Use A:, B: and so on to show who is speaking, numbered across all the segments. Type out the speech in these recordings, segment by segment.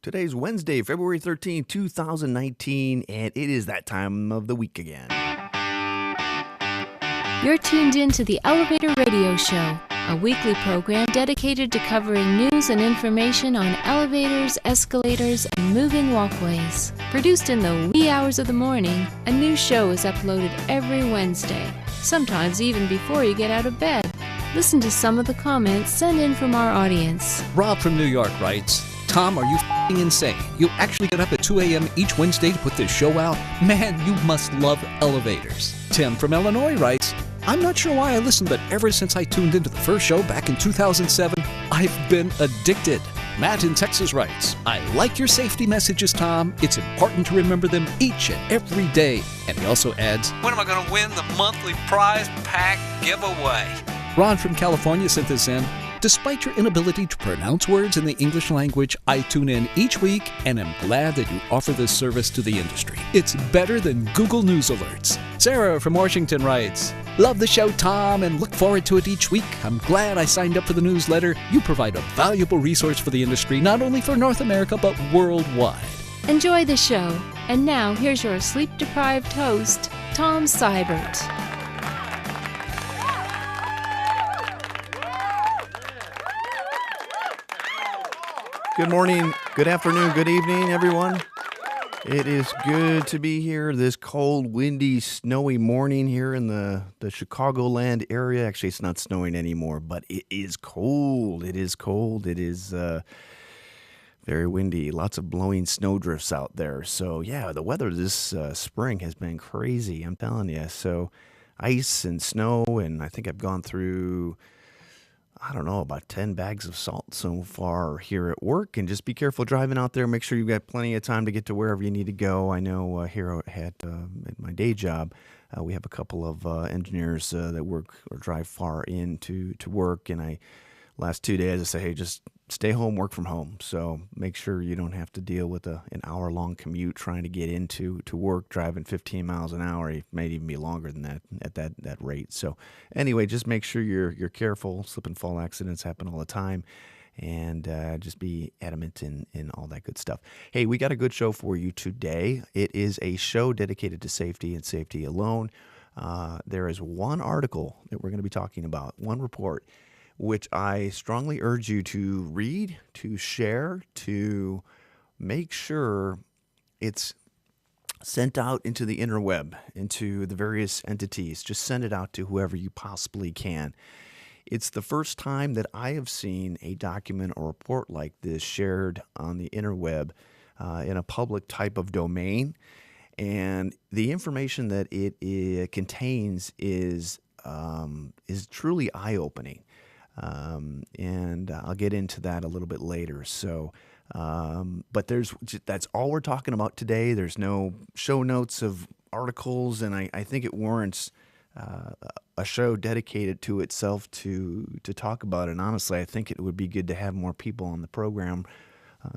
A: Today's Wednesday, February 13th, 2019, and it is that time of the week again.
B: You're tuned in to the Elevator Radio Show, a weekly program dedicated to covering news and information on elevators, escalators, and moving walkways. Produced in the wee hours of the morning, a new show is uploaded every Wednesday, sometimes even before you get out of bed. Listen to some of the comments sent in from our audience.
C: Rob from New York writes, Tom, are you f***ing insane? You actually get up at 2 a.m. each Wednesday to put this show out? Man, you must love elevators. Tim from Illinois writes, I'm not sure why I listened, but ever since I tuned into the first show back in 2007, I've been addicted. Matt in Texas writes, I like your safety messages, Tom. It's important to remember them each and every day. And he also adds, when am I going to win the monthly prize pack giveaway? Ron from California sent this in. Despite your inability to pronounce words in the English language, I tune in each week and am glad that you offer this service to the industry. It's better than Google News alerts. Sarah from Washington writes, love the show, Tom, and look forward to it each week. I'm glad I signed up for the newsletter. You provide a valuable resource for the industry, not only for North America, but worldwide.
B: Enjoy the show. And now, here's your sleep-deprived host, Tom Seibert.
A: Good morning, good afternoon, good evening, everyone. It is good to be here this cold, windy, snowy morning here in the Chicagoland area. Actually, it's not snowing anymore, but it is cold. It is cold. It is very windy. Lots of blowing snowdrifts out there. So, yeah, the weather this spring has been crazy, I'm telling you. So, ice and snow, and I think I've gone through, I don't know, about 10 bags of salt so far here at work. And just be careful driving out there. Make sure you've got plenty of time to get to wherever you need to go. I know here at my day job, we have a couple of engineers that work or drive far in to work. And last 2 days, I say, hey, just stay home, work from home. So make sure you don't have to deal with an hour-long commute trying to get into work, driving 15 miles an hour. It may even be longer than that at that rate. So anyway, just make sure you're careful. Slip and fall accidents happen all the time. And just be adamant in all that good stuff. Hey, we got a good show for you today. It is a show dedicated to safety and safety alone. There is one article that we're going to be talking about, one report, which I strongly urge you to read, to share, to make sure it's sent out into the interweb, into the various entities. Just send it out to whoever you possibly can. It's the first time that I have seen a document or report like this shared on the interweb in a public type of domain. And the information that it contains is truly eye-opening. And I'll get into that a little bit later. So, but that's all we're talking about today. There's no show notes of articles, and I think it warrants a show dedicated to itself to talk about it. And honestly, I think it would be good to have more people on the program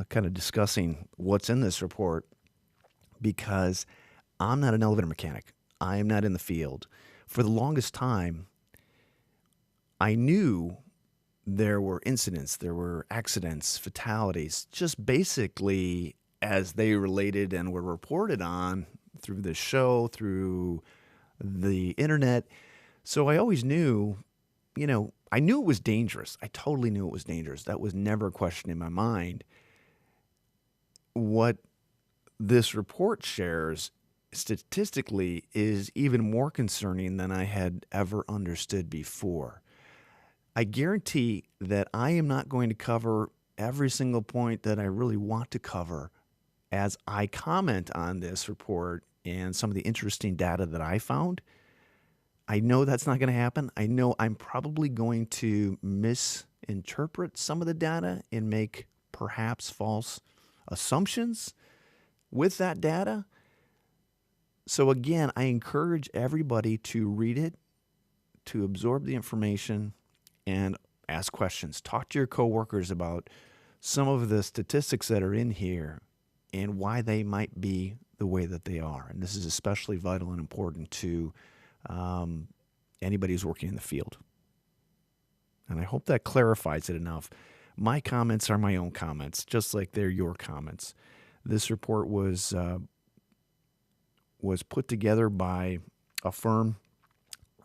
A: kind of discussing what's in this report, because I'm not an elevator mechanic. I am not in the field. For the longest time, I knew there were incidents, there were accidents, fatalities, just basically as they related and were reported on through the show, through the internet. So I always knew, I knew it was dangerous. I totally knew it was dangerous. That was never a question in my mind. What this report shares statistically is even more concerning than I had ever understood before. I guarantee that I am not going to cover every single point that I really want to cover as I comment on this report and some of the interesting data that I found. I know that's not going to happen. I know I'm probably going to misinterpret some of the data and make perhaps false assumptions with that data. So again, I encourage everybody to read it, to absorb the information, and ask questions. Talk to your coworkers about some of the statistics that are in here and why they might be the way that they are. And this is especially vital and important to anybody who's working in the field. And I hope that clarifies it enough. my comments are my own comments, just like they're your comments. This report was put together by a firm,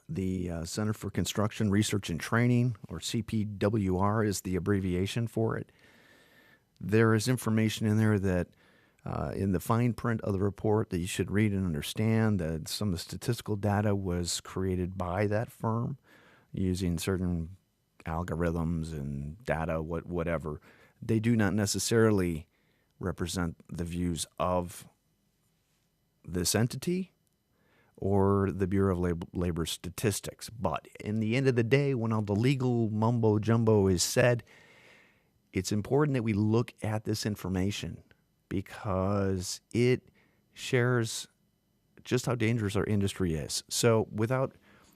A: the Center for Construction Research and Training, or CPWR is the abbreviation for it. There is information in there that in the fine print of the report that you should read and understand. That some of the statistical data was created by that firm using certain algorithms and data, whatever. They do not necessarily represent the views of this entity or the Bureau of Labor Statistics. But in the end of the day, when all the legal mumbo jumbo is said, it's important that we look at this information because it shares just how dangerous our industry is. So without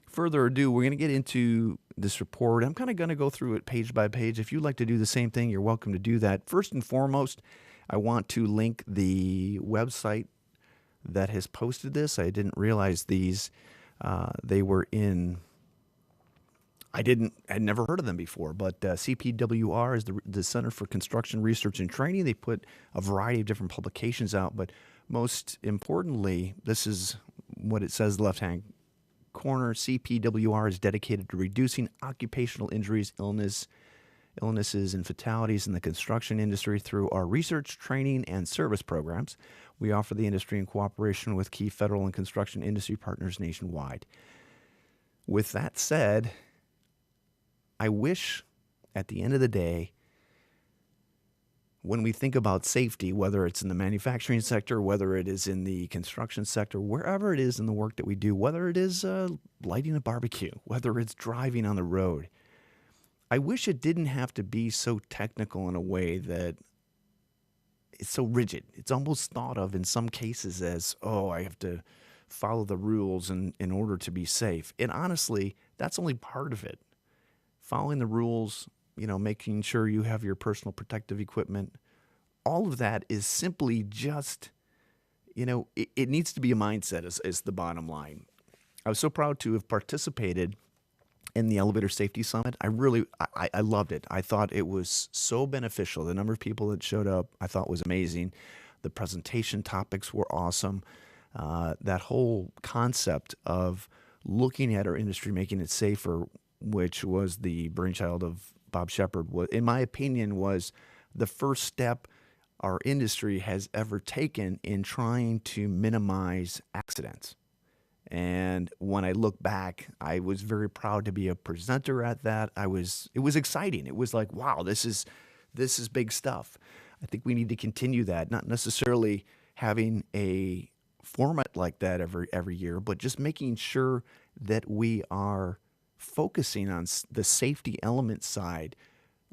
A: further ado, we're going to get into this report. I'm kind of going to go through it page by page. If you'd like to do the same thing, you're welcome to do that. First and foremost, I want to link the website that has posted this. I didn't realize these. They were in. I'd never heard of them before, but CPWR is the Center for Construction Research and Training. They put a variety of different publications out, but most importantly, this is what it says, left-hand corner. CPWR is dedicated to reducing occupational injuries, illnesses, and fatalities in the construction industry through our research, training, and service programs. We offer the industry in cooperation with key federal and construction industry partners nationwide. With that said, I wish at the end of the day, when we think about safety, whether it's in the manufacturing sector, whether it is in the construction sector, wherever it is in the work that we do, whether it is lighting a barbecue, whether it's driving on the road, I wish it didn't have to be so technical in a way that it's so rigid. It's almost thought of in some cases as, oh, I have to follow the rules in order to be safe. And honestly, that's only part of it. Following the rules, making sure you have your personal protective equipment, all of that is simply just, it needs to be a mindset is the bottom line. I was so proud to have participated in the Elevator Safety Summit. I loved it. I thought it was so beneficial. The number of people that showed up, I thought was amazing. The presentation topics were awesome. That whole concept of looking at our industry, making it safer, which was the brainchild of Bob Shepard, in my opinion, was the first step our industry has ever taken in trying to minimize accidents. And when I look back, I was very proud to be a presenter at that. It was exciting. It was like, wow, this is big stuff. I think we need to continue that, not necessarily having a format like that every year, but just making sure that we are focusing on the safety element side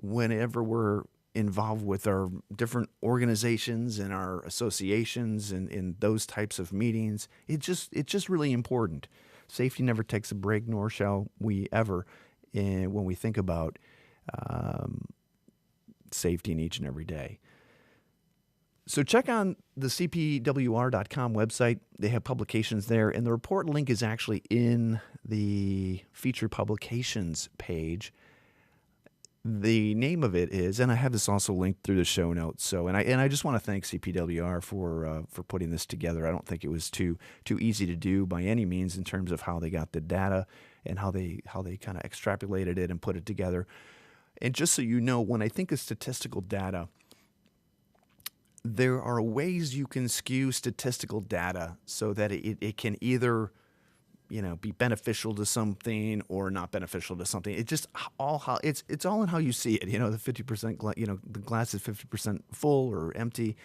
A: whenever we're involved with our different organizations and our associations and in those types of meetings. It's just really important. Safety never takes a break, nor shall we ever when we think about safety in each and every day. So check on the cpwr.com website. They have publications there, and the report link is actually in the featured publications page. The name of it is, and I have this also linked through the show notes. So, and I just want to thank CPWR for putting this together. I don't think it was too easy to do by any means in terms of how they got the data and how they kind of extrapolated it and put it together. And just so you know, when I think of statistical data, there are ways you can skew statistical data so that it can either, be beneficial to something or not beneficial to something. It's just it's all in how you see it. The 50%, the glass is 50% full or empty.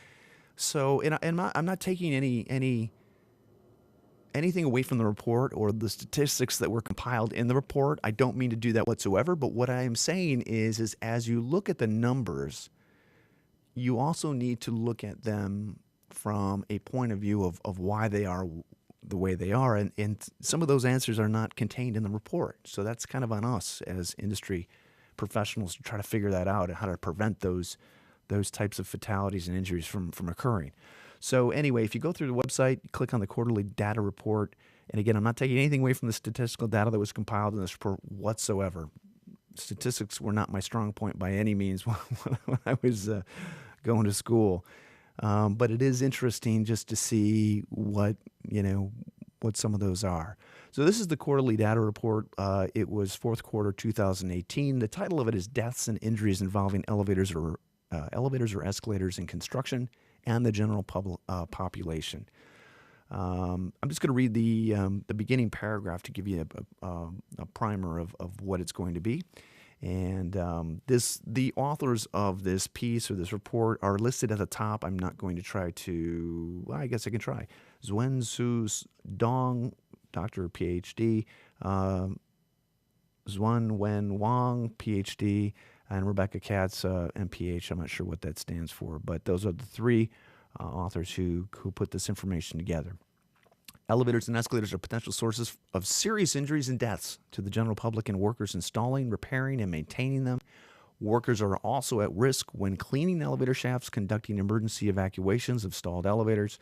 A: So, and I'm not taking anything away from the report or the statistics that were compiled in the report. I don't mean to do that whatsoever. But what I am saying is as you look at the numbers, you also need to look at them from a point of view of why they are the way they are. And some of those answers are not contained in the report. So that's kind of on us as industry professionals to try to figure that out and how to prevent those types of fatalities and injuries from occurring. So anyway, if you go through the website, click on the quarterly data report. And again, I'm not taking anything away from the statistical data that was compiled in this report whatsoever. Statistics were not my strong point by any means when I was going to school. But it is interesting just to see what some of those are. So this is the quarterly data report. It was fourth quarter 2018. The title of it is Deaths and Injuries Involving Elevators or Escalators in Construction and the General Population. I'm just going to read the beginning paragraph to give you a primer of what it's going to be. And the authors of this piece or this report are listed at the top. I'm not going to try to, well, I guess I can try. Zuen Su Dong, Doctor, PhD, Zuan Wen Wang, PhD, and Rebecca Katz, MPH. I'm not sure what that stands for, but those are the three authors who put this information together. Elevators and escalators are potential sources of serious injuries and deaths to the general public and workers installing, repairing, and maintaining them. Workers are also at risk when cleaning elevator shafts, conducting emergency evacuations of stalled elevators,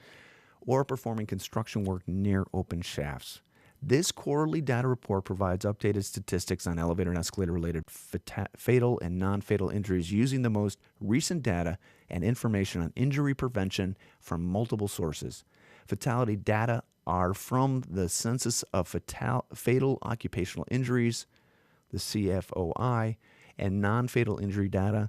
A: or performing construction work near open shafts. This quarterly data report provides updated statistics on elevator and escalator-related fatal and non-fatal injuries using the most recent data and information on injury prevention from multiple sources. Fatality data are from the Census of Fatal Occupational Injuries, the CFOI, and non-fatal injury data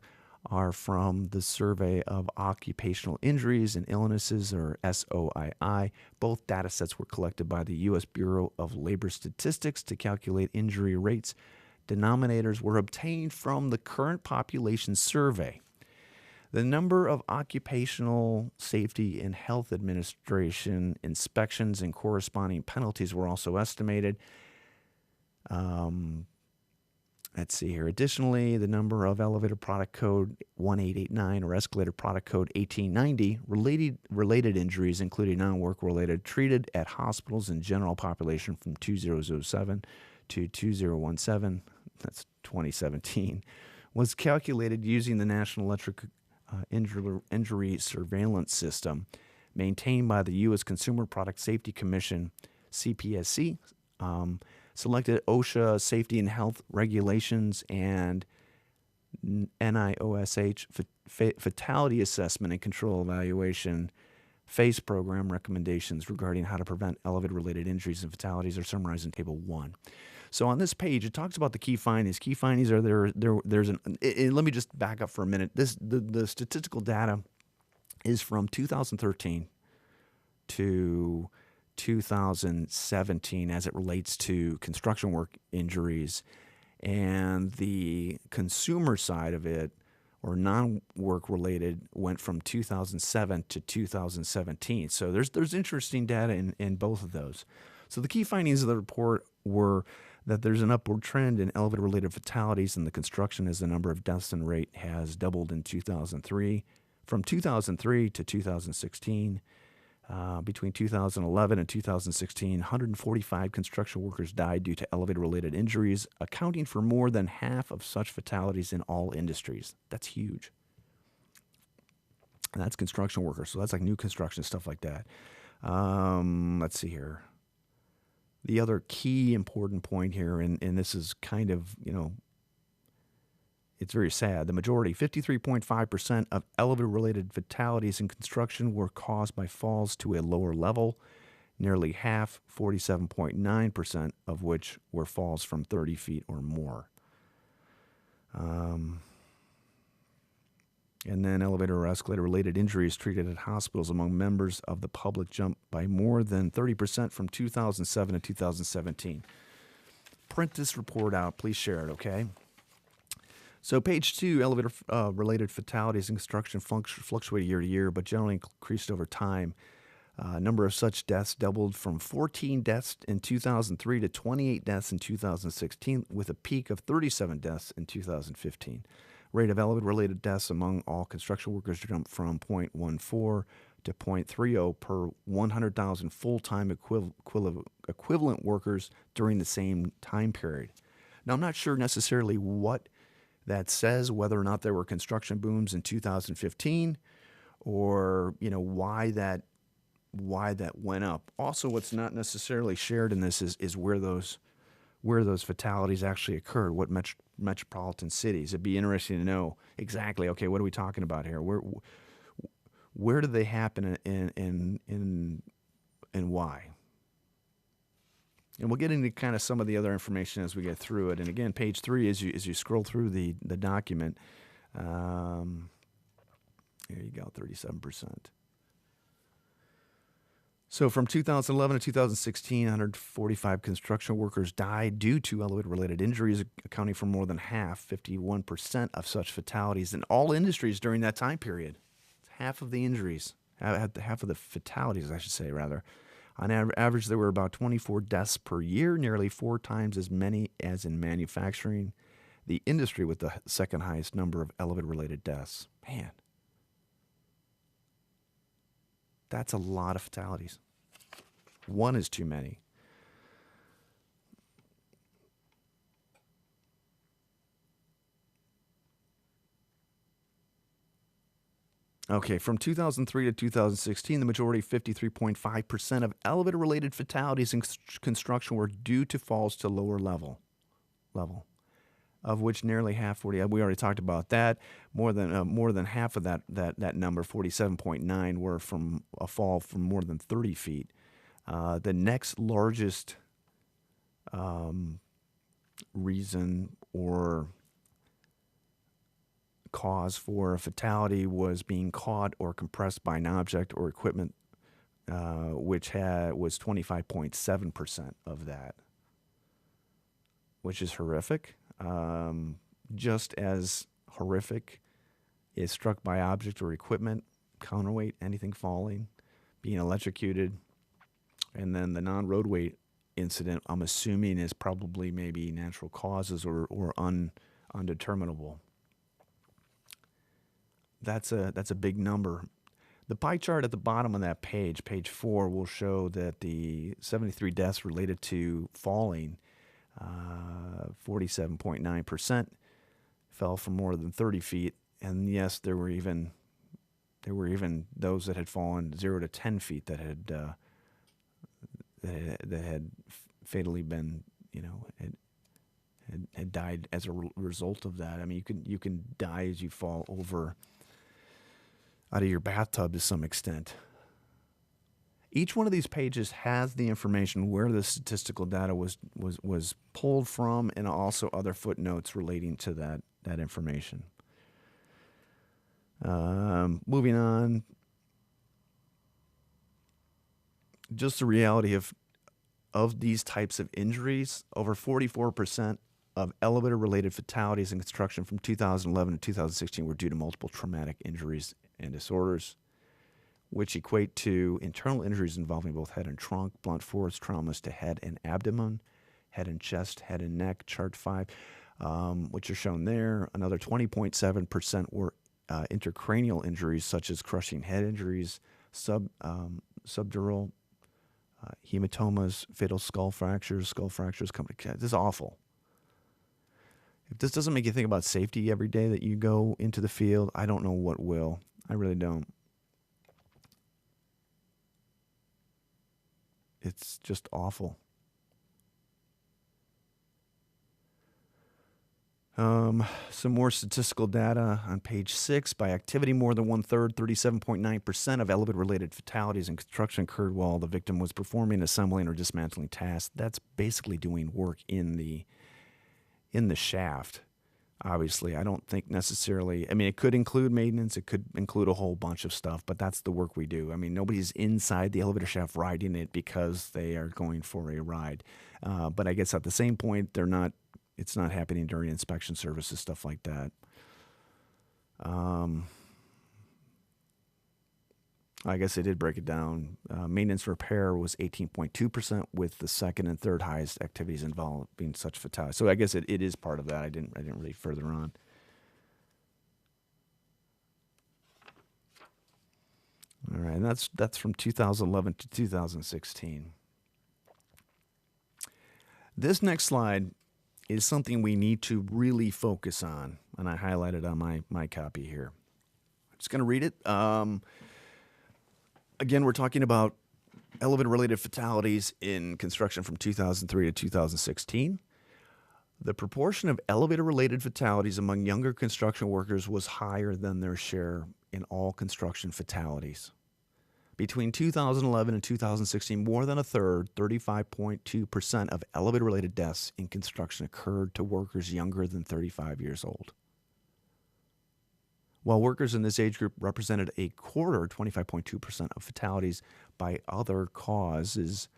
A: are from the Survey of Occupational Injuries and Illnesses, or SOII. Both data sets were collected by the U.S. Bureau of Labor Statistics to calculate injury rates. Denominators were obtained from the current population survey. The number of Occupational Safety and Health Administration inspections and corresponding penalties were also estimated. Let's see here. Additionally, the number of Elevator Product Code 1889 or Escalator Product Code 1890 related injuries, including non-work related, treated at hospitals and general population from 2007 to 2017, that's 2017, was calculated using the National Electric Injury Surveillance System maintained by the U.S. Consumer Product Safety Commission, CPSC, selected OSHA Safety and Health Regulations and NIOSH Fatality Assessment and Control Evaluation FACE program recommendations regarding how to prevent elevator-related injuries and fatalities are summarized in Table 1. So on this page, it talks about the key findings. Key findings are let me just back up for a minute. The statistical data is from 2013 to 2017 as it relates to construction work injuries, and the consumer side of it, or non-work related, went from 2007 to 2017. So there's interesting data in both of those. So the key findings of the report were that there's an upward trend in elevator-related fatalities in the construction as the number of deaths and rate has doubled in 2003. From 2003 to 2016, between 2011 and 2016, 145 construction workers died due to elevator-related injuries, accounting for more than half of such fatalities in all industries. That's huge. And that's construction workers, so that's like new construction, stuff like that. Let's see here. The other key important point here, and this is kind of, it's very sad. The majority, 53.5% of elevator-related fatalities in construction were caused by falls to a lower level. Nearly half, 47.9% of which were falls from 30 feet or more. And then elevator or escalator-related injuries treated at hospitals among members of the public jumped by more than 30% from 2007 to 2017. Print this report out. Please share it, okay? So page 2, elevator-related fatalities in construction fluctuate year to year, but generally increased over time. Number of such deaths doubled from 14 deaths in 2003 to 28 deaths in 2016, with a peak of 37 deaths in 2015. Rate of elevator-related deaths among all construction workers jumped from 0.14 to 0.30 per 100,000 full-time equivalent workers during the same time period. Now, I'm not sure necessarily what that says, whether or not there were construction booms in 2015 or, why that went up. Also, what's not necessarily shared in this is where those where those fatalities actually occurred, what metropolitan cities. It'd be interesting to know exactly, okay, what are we talking about here? Where did they happen and why? And we'll get into kind of some of the other information as we get through it. And again, page 3, as you scroll through the document, here you go, 37%. So from 2011 to 2016, 145 construction workers died due to elevator-related injuries, accounting for more than half, 51% of such fatalities in all industries during that time period. It's half of the injuries, half of the fatalities, I should say, rather. On average, there were about 24 deaths per year, nearly 4 times as many as in manufacturing, the industry with the second highest number of elevator-related deaths. Man. That's a lot of fatalities. One is too many. Okay, from 2003 to 2016, the majority, 53.5% of elevator-related fatalities in construction were due to falls to lower level, of which nearly half, 40. We already talked about that. More than half of that number, 47.9, were from a fall from more than 30 feet. The next largest reason or cause for a fatality was being caught or compressed by an object or equipment, which was 25.7% of that, which is horrific. Just as horrific is struck by object or equipment, counterweight, anything falling, being electrocuted, and then the non-roadway incident, I'm assuming, is probably maybe natural causes or undeterminable. That's a big number. The pie chart at the bottom of that page 4, will show that the 73 deaths related to falling, 47.9% fell from more than 30 feet, and yes, there were even those that had fallen 0 to 10 feet that had fatally been, had died as a result of that. I mean, you can die as you fall over out of your bathtub to some extent. Each one of these pages has the information where the statistical data was pulled from, and also other footnotes relating to that information. Moving on, just the reality of these types of injuries. Over 44% of elevator-related fatalities in construction from 2011 to 2016 were due to multiple traumatic injuries and disorders, which equate to internal injuries involving both head and trunk, blunt force traumas to head and abdomen, head and chest, head and neck, chart 5, which are shown there. Another 20.7% were intracranial injuries, such as crushing head injuries, subdural hematomas, fatal skull fractures. This is awful. If this doesn't make you think about safety every day that you go into the field, I don't know what will. I really don't. It's just awful. Some more statistical data on page 6. By activity, more than 1/3, 37.9% of elevator-related fatalities in construction occurred while the victim was performing, assembling, or dismantling tasks. That's basically doing work in the shaft. Obviously, I don't think necessarily, I mean, it could include maintenance, it could include a whole bunch of stuff, but that's the work we do. I mean, nobody's inside the elevator shaft riding it because they are going for a ride. But I guess at the same point, it's not happening during inspection services, stuff like that. I guess they did break it down. Maintenance repair was 18.2%, with the second and third highest activities involved being such fatalities. So I guess it is part of that. I didn't really further on. All right, and that's from 2011 to 2016. This next slide is something we need to really focus on, and I highlighted on my copy here. I'm just going to read it. Again, we're talking about elevator-related fatalities in construction from 2003 to 2016. The proportion of elevator-related fatalities among younger construction workers was higher than their share in all construction fatalities. Between 2011 and 2016, more than a third, 35.2% of elevator-related deaths in construction occurred to workers younger than 35 years old. While workers in this age group represented a quarter, 25.2% of fatalities by other causes,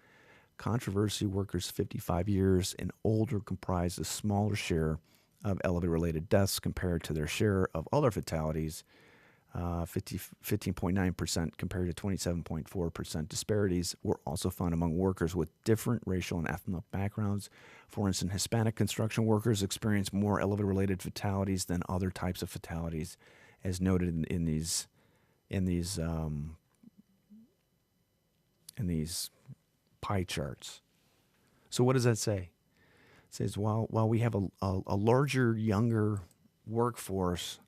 A: controversy workers 55 years and older comprised a smaller share of elevator-related deaths compared to their share of other fatalities, 15.9% compared to 27.4%. Disparities were also found among workers with different racial and ethnic backgrounds. For instance, Hispanic construction workers experienced more elevator-related fatalities than other types of fatalities, as noted in these pie charts. So what does that say? It says while we have a larger, younger workforce,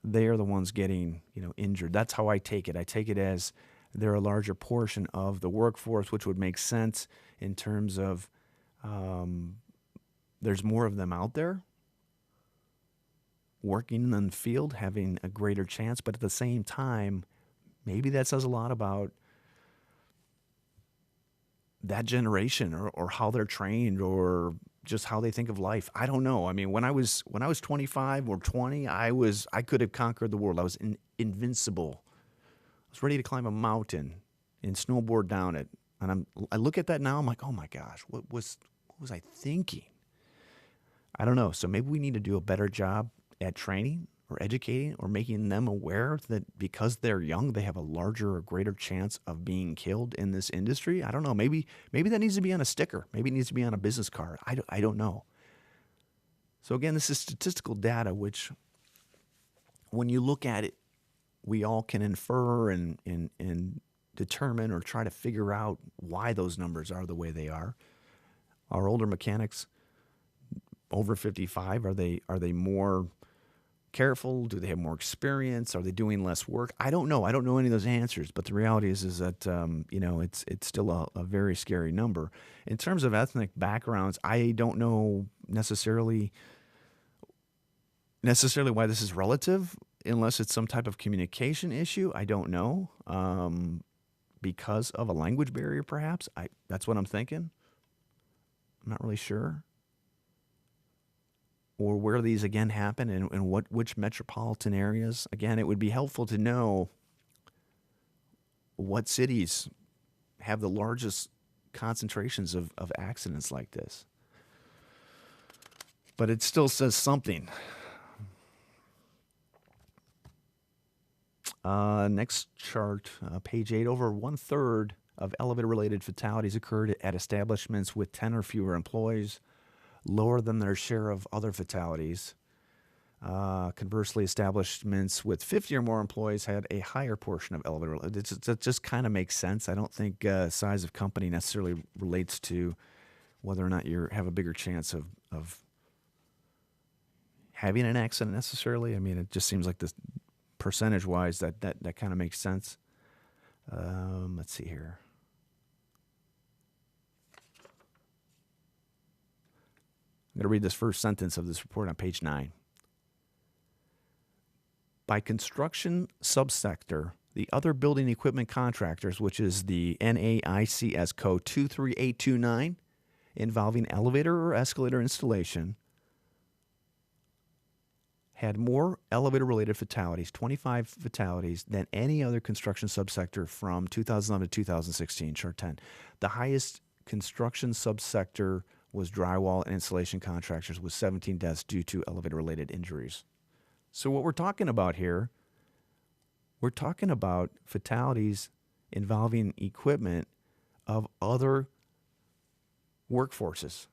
A: they are the ones getting injured. That's how I take it. I take it as they're a larger portion of the workforce, which would make sense in terms of there's more of them out there working in the field, having a greater chance. But at the same time, maybe that says a lot about that generation or how they're trained or just how they think of life. I don't know. I mean, when I was 25 or 20, I could have conquered the world. I was invincible. I was ready to climb a mountain and snowboard down it. And I look at that now, I'm like, oh my gosh, what was I thinking? I don't know. So maybe we need to do a better job at training or educating or making them aware that because they're young, they have a larger or greater chance of being killed in this industry. I don't know. Maybe that needs to be on a sticker. Maybe it needs to be on a business card. I don't know. So again, this is statistical data, which when you look at it, we all can infer and determine or try to figure out why those numbers are the way they are. Our older mechanics over 55, are they more careful? Do they have more experience? Are they doing less work? I don't know. I don't know any of those answers. But the reality is that it's still a very scary number. In terms of ethnic backgrounds, I don't know necessarily why this is relative, unless it's some type of communication issue. I don't know. Because of a language barrier, perhaps. That's what I'm thinking. I'm not really sure. Or where these again happen and which metropolitan areas. Again, it would be helpful to know what cities have the largest concentrations of accidents like this. But it still says something. Next chart, page 8, over 1/3 of elevator-related fatalities occurred at establishments with 10 or fewer employees, lower than their share of other fatalities. Conversely, establishments with 50 or more employees had a higher portion of elevator. That just kind of makes sense. I don't think size of company necessarily relates to whether or not you have a bigger chance of having an accident necessarily. I mean, it just seems like this percentage-wise that kind of makes sense. Let's see here. I'm going to read this first sentence of this report on page 9. By construction subsector, the other building equipment contractors, which is the NAICS code 23829, involving elevator or escalator installation, had more elevator-related fatalities, 25 fatalities, than any other construction subsector from 2011 to 2016, chart 10. The highest construction subsector was drywall and installation contractors with 17 deaths due to elevator-related injuries. So what we're talking about here, we're talking about fatalities involving equipment of other workforces.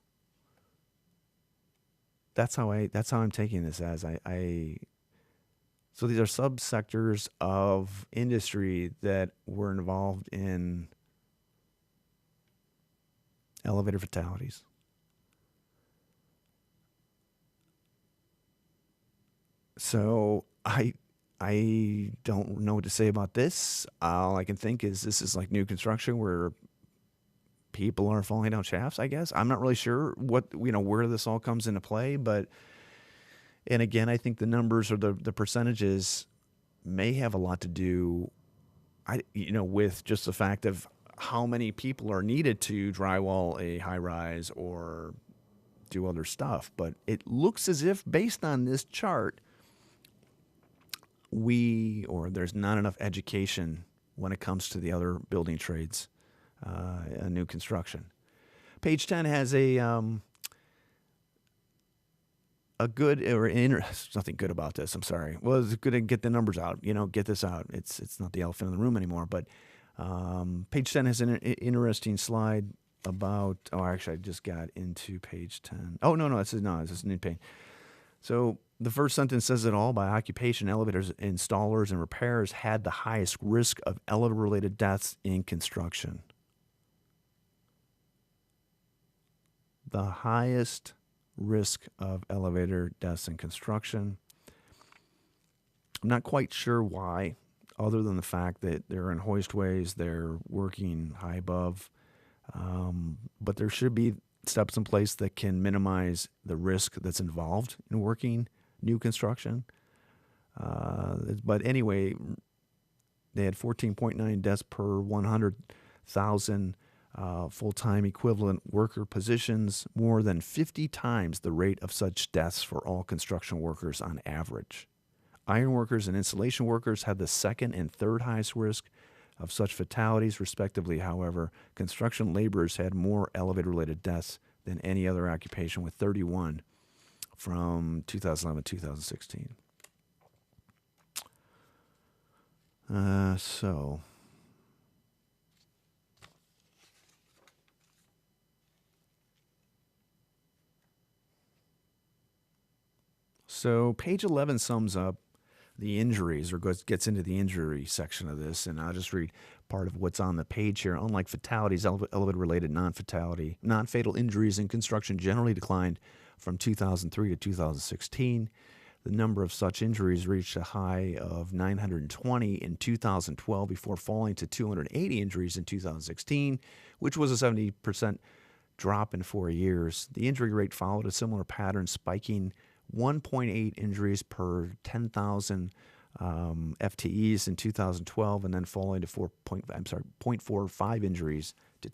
A: That's how I'm taking this as so these are subsectors of industry that were involved in elevator fatalities. So I don't know what to say about this. All I can think is this is like new construction where people are falling down shafts, I guess. I'm not really sure where this all comes into play, but, and again, I think the numbers or the percentages may have a lot to do, with just the fact of how many people are needed to drywall a high rise or do other stuff. But it looks as if, based on this chart, there's not enough education when it comes to the other building trades, new construction. Page 10 has there's nothing good about this. I'm sorry. Well, it's good to get the numbers out. Get this out. It's not the elephant in the room anymore. But page 10 has an interesting slide about. Oh, actually, I just got into page 10. Oh no, this is a new page. So the first sentence says it all. By occupation, elevators installers and repairers had the highest risk of elevator-related deaths in construction. The highest risk of elevator deaths in construction. I'm not quite sure why, other than the fact that they're in hoistways, they're working high above, but there should be steps in place that can minimize the risk that's involved in working new construction. But anyway, they had 14.9 deaths per 100,000 full-time equivalent worker positions, more than 50 times the rate of such deaths for all construction workers on average. Iron workers and insulation workers had the second and third highest risk of such fatalities, respectively. However, construction laborers had more elevator-related deaths than any other occupation, with 31 from 2011 to 2016. So page 11 sums up the injuries, or gets into the injury section of this, and I'll just read part of what's on the page here. Unlike fatalities, elevator-related non-fatal injuries in construction generally declined from 2003 to 2016. The number of such injuries reached a high of 920 in 2012 before falling to 280 injuries in 2016, which was a 70% drop in 4 years. The injury rate followed a similar pattern, spiking 1.8 injuries per 10,000 FTEs in 2012, and then falling to 0.45 injuries to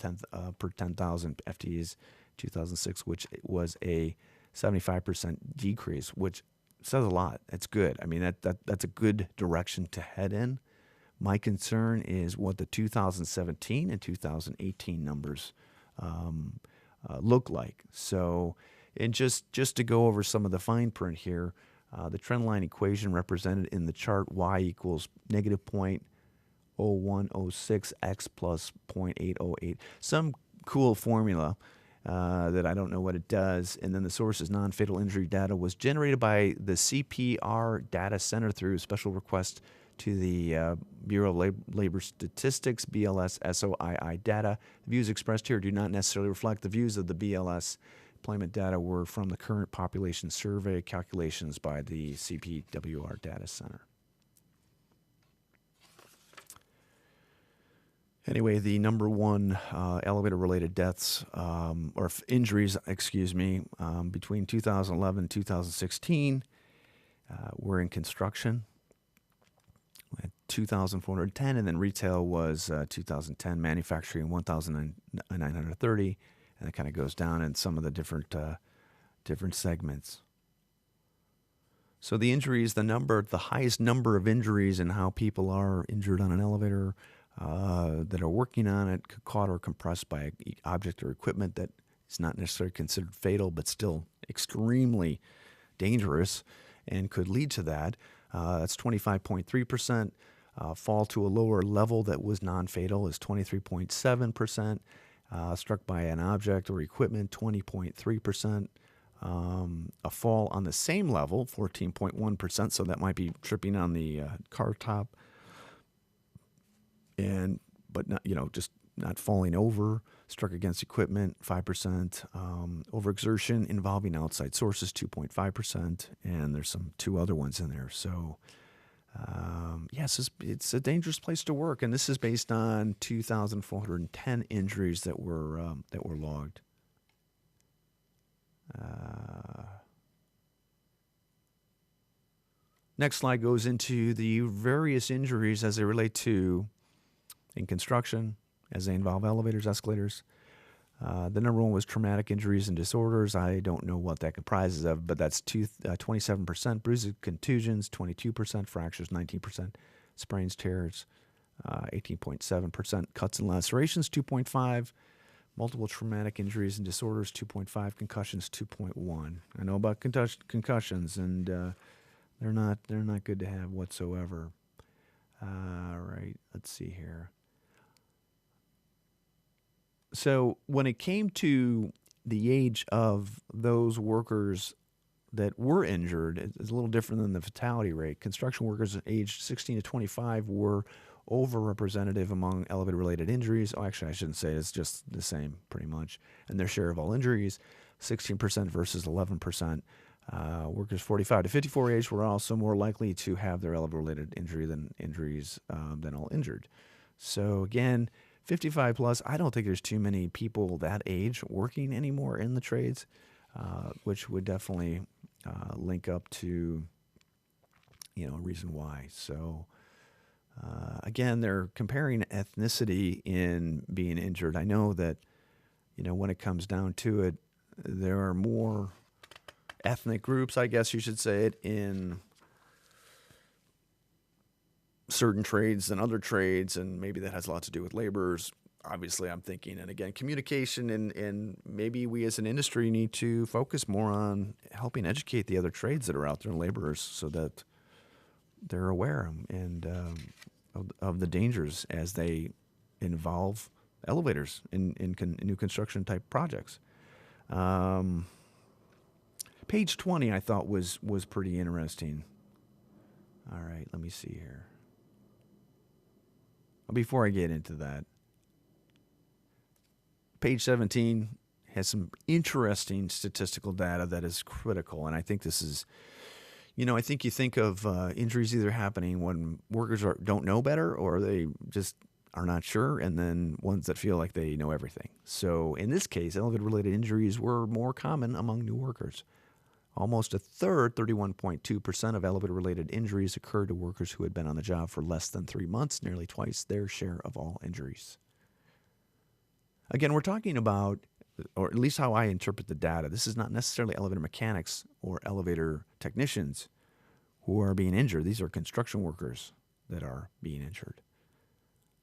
A: per 10,000 FTEs 2006, which was a 75% decrease, which says a lot. That's good. I mean, that's a good direction to head in. My concern is what the 2017 and 2018 numbers look like. So, and just to go over some of the fine print here, the trend line equation represented in the chart, y equals negative 0.0106 x plus 0.808. Some cool formula that I don't know what it does. And then the source is non-fatal injury data was generated by the CPR Data Center through a special request to the Bureau of Labor Statistics, BLS SOII data. The views expressed here do not necessarily reflect the views of the BLS. Employment data were from the current population survey calculations by the CPWR Data Center. Anyway, the number one elevator-related deaths or injuries, between 2011 and 2016 were in construction, at 2,410, and then retail was 2,010, manufacturing 1,930. And it kind of goes down in some of the different segments. So the injuries, the highest number of injuries and how people are injured on an elevator that are working on it, caught or compressed by an object or equipment that is not necessarily considered fatal, but still extremely dangerous and could lead to that. That's 25.3%. Fall to a lower level that was non-fatal is 23.7%. Struck by an object or equipment, 20.3%. A fall on the same level, 14.1%. So that might be tripping on the car top, but not, just not falling over. Struck against equipment, 5%. Overexertion involving outside sources, 2.5%. And there's two other ones in there. So Yes, it's a dangerous place to work, and this is based on 2,410 injuries that were logged. Next slide goes into the various injuries as they relate to in construction, as they involve elevators, escalators. The number one was traumatic injuries and disorders. I don't know what that comprises of, but that's 27%. Bruises, contusions, 22%. Fractures, 19%. Sprains, tears, 18.7%. Cuts and lacerations, 2.5%. Multiple traumatic injuries and disorders, 2.5%. Concussions, 2.1%. I know about concussions, and they're not good to have whatsoever. All right, let's see here. So when it came to the age of those workers that were injured, it's a little different than the fatality rate. Construction workers aged 16 to 25 were overrepresented among elevator-related injuries. Oh, actually, I shouldn't say it. It's just the same, pretty much. And their share of all injuries, 16% versus 11%. Workers 45 to 54 age were also more likely to have their elevator-related injury than injuries than all injured. So again, 55 plus, I don't think there's too many people that age working anymore in the trades, which would definitely link up to, a reason why. So again, they're comparing ethnicity in being injured. I know that, when it comes down to it, there are more ethnic groups, I guess you should say it, in certain trades than other trades, and maybe that has a lot to do with laborers. Obviously, I'm thinking, and again, communication, and maybe we as an industry need to focus more on helping educate the other trades that are out there and laborers so that they're aware and of the dangers as they involve elevators in new construction type projects. Page 20 I thought was pretty interesting. All right, let me see here. Before I get into that, page 17 has some interesting statistical data that is critical, and I think this is, I think you think of injuries either happening when workers don't know better or they just are not sure, and then ones that feel like they know everything. So in this case, elevator-related injuries were more common among new workers. Almost a third, 31.2% of elevator-related injuries occurred to workers who had been on the job for less than 3 months, nearly twice their share of all injuries. Again, we're talking about, or at least how I interpret the data, this is not necessarily elevator mechanics or elevator technicians who are being injured. These are construction workers that are being injured.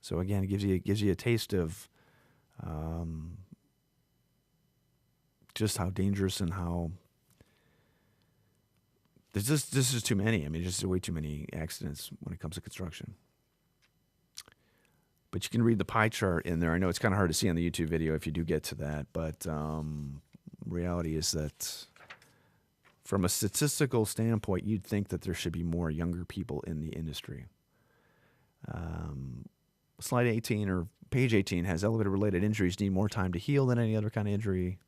A: So again, it gives you a taste of just how dangerous and how this is too many. I mean, just way too many accidents when it comes to construction. But you can read the pie chart in there. I know it's kind of hard to see on the YouTube video if you do get to that, but reality is that from a statistical standpoint, you'd think that there should be more younger people in the industry. Slide 18 or page 18 has elevator-related injuries need more time to heal than any other kind of injury,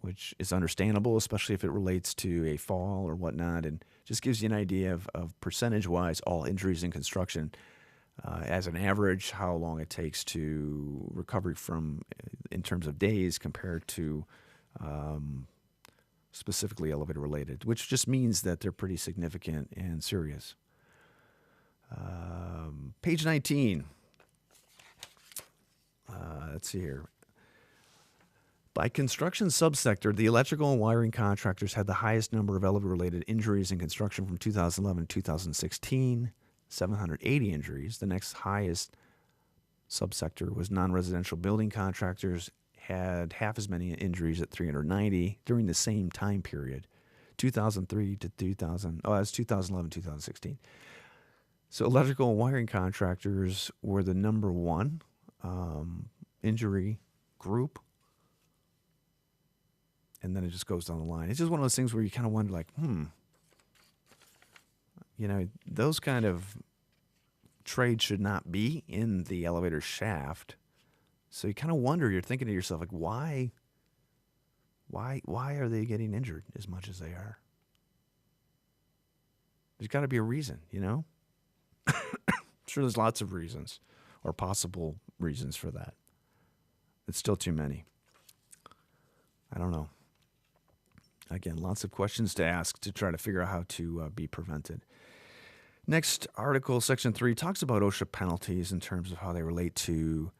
A: which is understandable, especially if it relates to a fall or whatnot, and just gives you an idea of percentage-wise all injuries in construction as an average, how long it takes to recover from in terms of days compared to specifically elevator-related, which just means that they're pretty significant and serious. Page 19. Let's see here. By construction subsector, the electrical and wiring contractors had the highest number of elevator-related injuries in construction from 2011 to 2016, 780 injuries. The next highest subsector was non-residential building contractors, had half as many injuries at 390 during the same time period, 2003 to 2000. Oh, that's 2011, 2016. So electrical and wiring contractors were the number one injury group. And then it just goes down the line. It's just one of those things where you kind of wonder, like, those kind of trades should not be in the elevator shaft. So you kind of wonder, you're thinking to yourself, like, why are they getting injured as much as they are? There's got to be a reason, sure there's lots of reasons or possible reasons for that. It's still too many. I don't know. Again, lots of questions to ask to try to figure out how to be prevented. Next article, section 3, talks about OSHA penalties in terms of how they relate to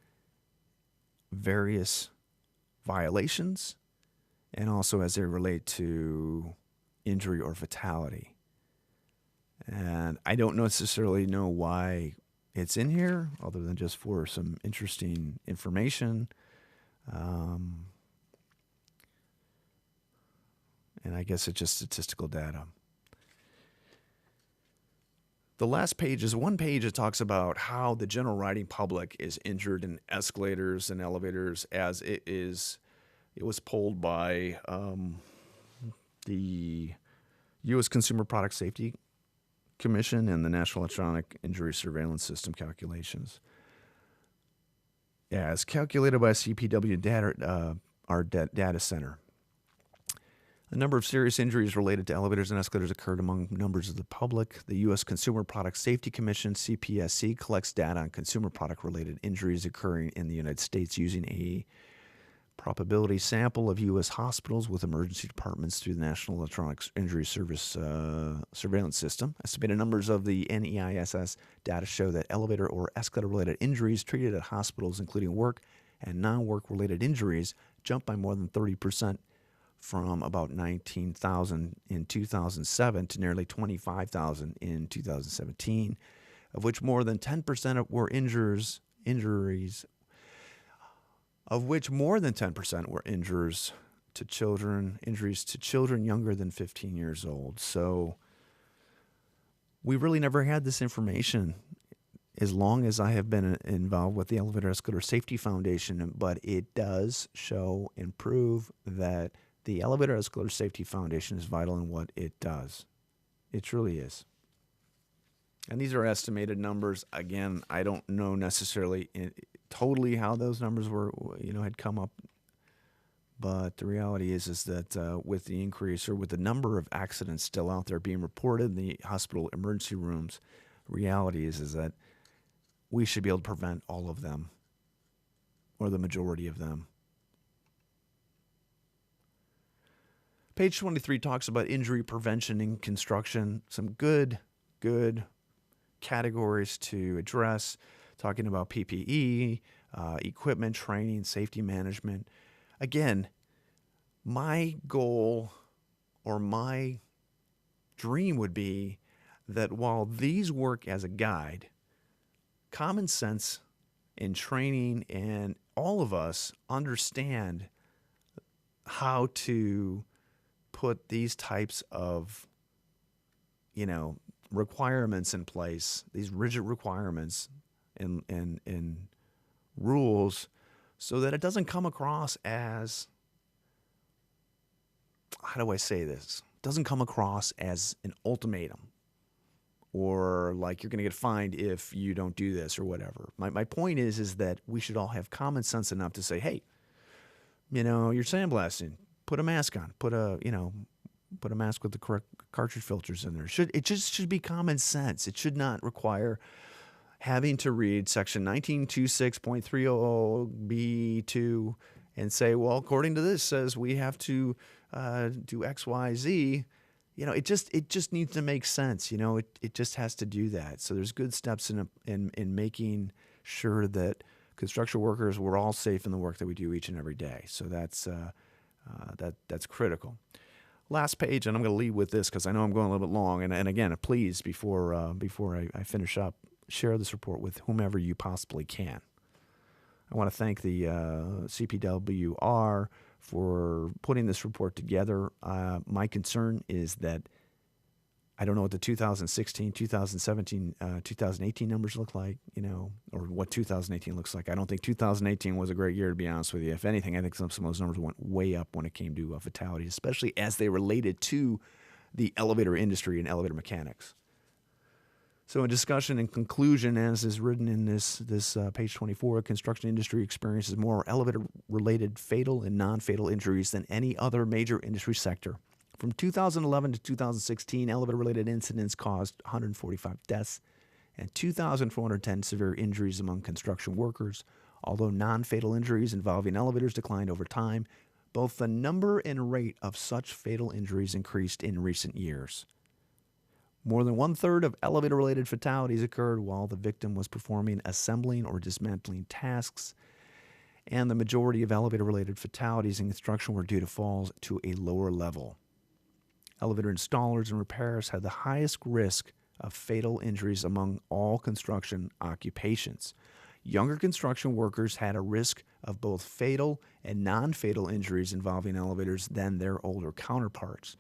A: various violations and also as they relate to injury or fatality. And I don't necessarily know why it's in here, other than just for some interesting information. And I guess it's just statistical data. The last page is one page that talks about how the general riding public is injured in escalators and elevators as it was polled by the U.S. Consumer Product Safety Commission and the National Electronic Injury Surveillance System calculations. As calculated by CPW data, our data center. The number of serious injuries related to elevators and escalators occurred among members of the public. The U.S. Consumer Product Safety Commission, CPSC, collects data on consumer product-related injuries occurring in the United States using a probability sample of U.S. hospitals with emergency departments through the National Electronic Injury Service Surveillance System. Estimated numbers of the NEISS data show that elevator or escalator-related injuries treated at hospitals, including work and non-work-related injuries, jumped by more than 30%. From about 19,000 in 2007 to nearly 25,000 in 2017, of which more than 10% were injuries, of which more than 10% were injuries to children younger than 15 years old. So we really never had this information as long as I have been involved with the Elevator Escalator Safety Foundation, but it does show and prove that the Elevator Escalator Safety Foundation is vital in what it does. It truly is. And these are estimated numbers. Again, I don't know necessarily totally how those numbers had come up. But the reality is that with the increase or with the number of accidents still out there being reported in the hospital emergency rooms, reality is that we should be able to prevent all of them or the majority of them. Page 23 talks about injury prevention in construction. Some good categories to address, talking about PPE, equipment training, safety management. Again, my goal or my dream would be that while these work as a guide, common sense and training and all of us understand how to put these types of, requirements in place, these rigid requirements and rules, so that it doesn't come across as, how do I say this? Doesn't come across as an ultimatum or like you're going to get fined if you don't do this or whatever. My point is that we should all have common sense enough to say, hey, you're sandblasting. Put a mask on. Put a mask with the correct cartridge filters in there. It just should be common sense. It should not require having to read section 1926.300B2 and say, well, according to this says we have to do X, Y, Z. It just needs to make sense. It just has to do that. So there's good steps in making sure that construction workers, we're all safe in the work that we do each and every day. So that's critical. Last page, and I'm going to leave with this because I know I'm going a little bit long. And again, please, before I finish up, share this report with whomever you possibly can. I want to thank the CPWR for putting this report together. My concern is that I don't know what the 2016, 2017, 2018 numbers look like, or what 2018 looks like. I don't think 2018 was a great year, to be honest with you. If anything, I think some of those numbers went way up when it came to fatalities, especially as they related to the elevator industry and elevator mechanics. So in discussion and conclusion, as is written in this page 24, the construction industry experiences more elevator-related fatal and non-fatal injuries than any other major industry sector. From 2011 to 2016, elevator-related incidents caused 145 deaths and 2,410 severe injuries among construction workers. Although non-fatal injuries involving elevators declined over time, both the number and rate of such fatal injuries increased in recent years. More than one-third of elevator-related fatalities occurred while the victim was performing assembling or dismantling tasks, and the majority of elevator-related fatalities in construction were due to falls to a lower level. Elevator installers and repairers had the highest risk of fatal injuries among all construction occupations. Younger construction workers had a risk of both fatal and non-fatal injuries involving elevators than their older counterparts.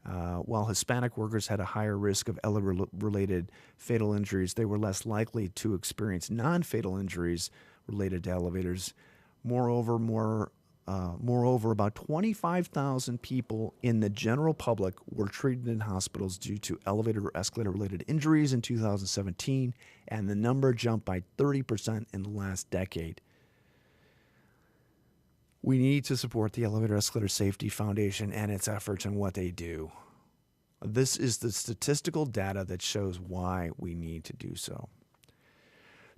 A: While Hispanic workers had a higher risk of elevator-related fatal injuries, they were less likely to experience non-fatal injuries related to elevators. Moreover, about 25,000 people in the general public were treated in hospitals due to elevator or escalator-related injuries in 2017, and the number jumped by 30% in the last decade. We need to support the Elevator Escalator Safety Foundation and its efforts and what they do. This is the statistical data that shows why we need to do so.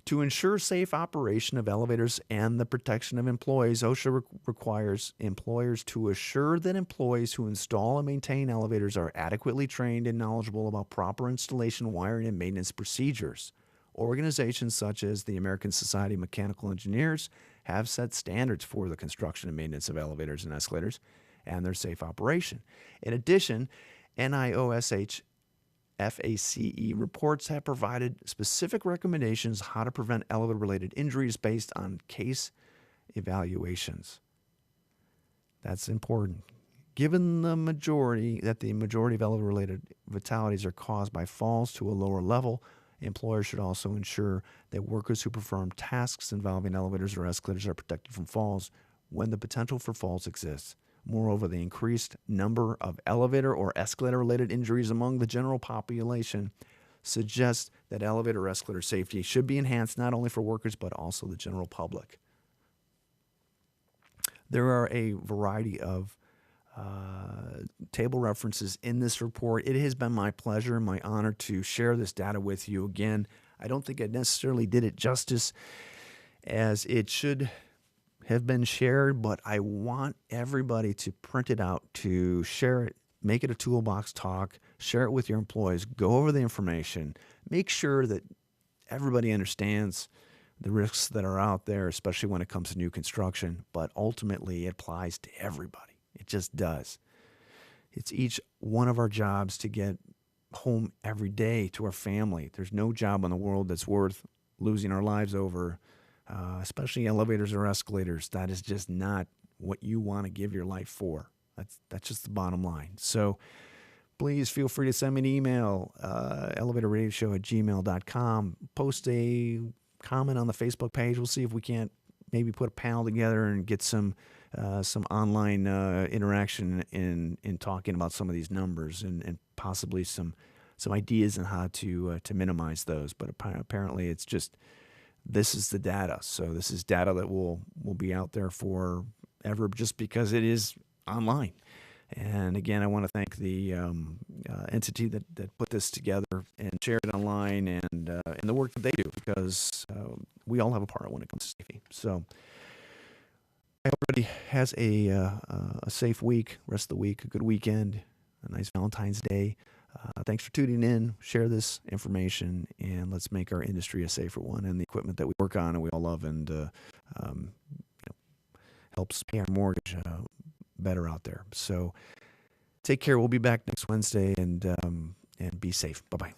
A: To ensure safe operation of elevators and the protection of employees, OSHA requires employers to assure that employees who install and maintain elevators are adequately trained and knowledgeable about proper installation, wiring, and maintenance procedures. Organizations such as the American Society of Mechanical Engineers have set standards for the construction and maintenance of elevators and escalators and their safe operation. In addition, NIOSH FACE reports have provided specific recommendations how to prevent elevator-related injuries based on case evaluations. That's important. Given the majority of elevator-related fatalities are caused by falls to a lower level, employers should also ensure that workers who perform tasks involving elevators or escalators are protected from falls when the potential for falls exists. Moreover, the increased number of elevator or escalator-related injuries among the general population suggests that elevator or escalator safety should be enhanced not only for workers but also the general public. There are a variety of table references in this report. It has been my pleasure and my honor to share this data with you. Again, I don't think I necessarily did it justice as it should have been shared, but I want everybody to print it out, to share it, make it a toolbox talk, share it with your employees, go over the information, make sure that everybody understands the risks that are out there, especially when it comes to new construction, but ultimately it applies to everybody. It just does. It's each one of our jobs to get home every day to our family. There's no job in the world that's worth losing our lives over, especially elevators or escalators. That is just not what you want to give your life for. That's just the bottom line. So please feel free to send me an email, elevatorradioshow@gmail.com. Post a comment on the Facebook page. We'll see if we can't maybe put a panel together and get some online interaction in talking about some of these numbers and possibly some ideas on how to minimize those. But apparently it's just, this is the data. So this is data that will be out there forever just because it is online. And again, I want to thank the entity that put this together and shared it online and the work that they do, because we all have a part when it comes to safety. So I hope everybody has a safe week, rest of the week, a good weekend, a nice Valentine's Day. Thanks for tuning in. Share this information, and let's make our industry a safer one, and the equipment that we work on and we all love and helps pay our mortgage better out there. So take care. We'll be back next Wednesday, and be safe. Bye-bye.